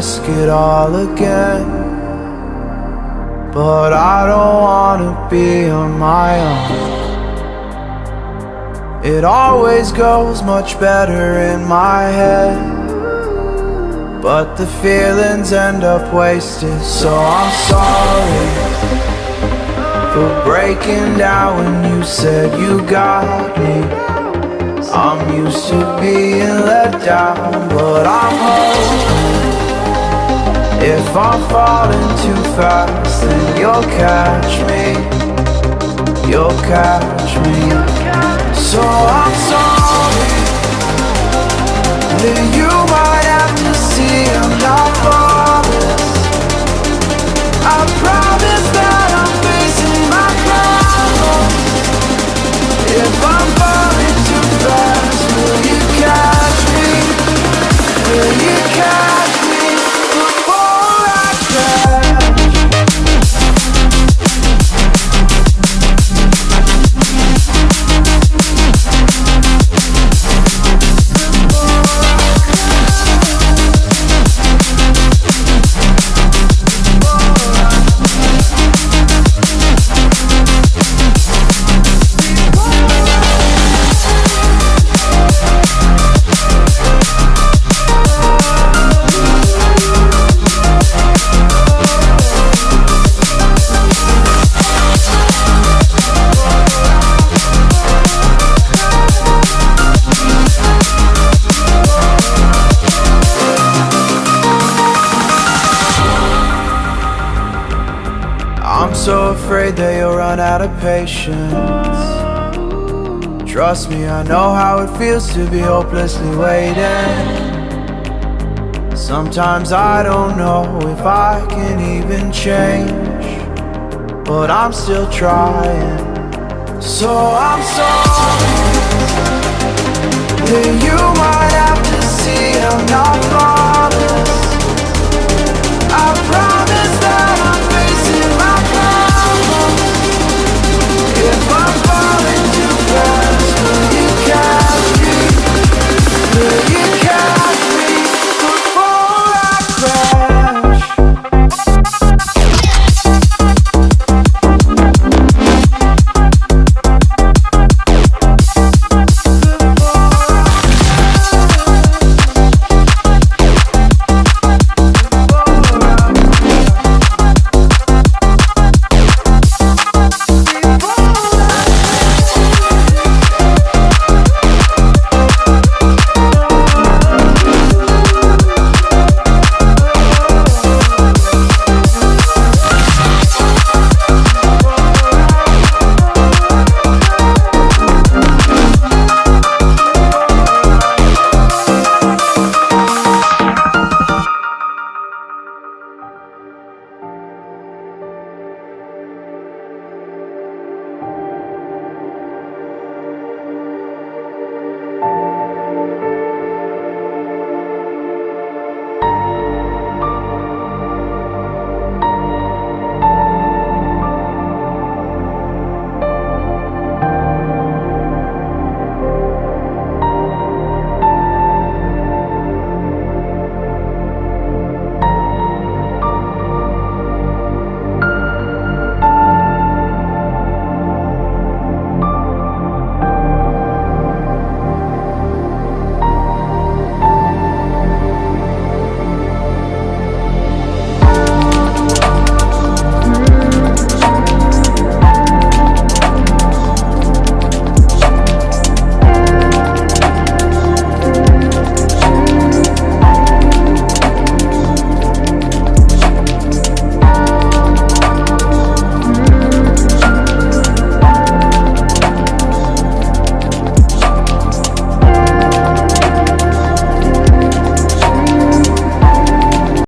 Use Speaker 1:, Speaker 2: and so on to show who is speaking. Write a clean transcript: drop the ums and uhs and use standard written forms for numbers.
Speaker 1: risk it all again. But I don't wanna be on my own. It always goes much better in my head, but the feelings end up wasted. So I'm sorry for breaking down when you said you got me. I'm used to being let down, but I'm hoping if I'm falling too fast, then you'll catch me. You'll catch me. So I'm sorry that you might have to see I'm not flawless. I promise that I'm facing my problems. If I'm falling too fast, will you catch me? Will you catch me before I crash? I'm so afraid that you'll run out of patience. Trust me, I know how it feels to be hopelessly waiting. Sometimes I don't know if I can even change, but I'm still trying. So I'm sorry that you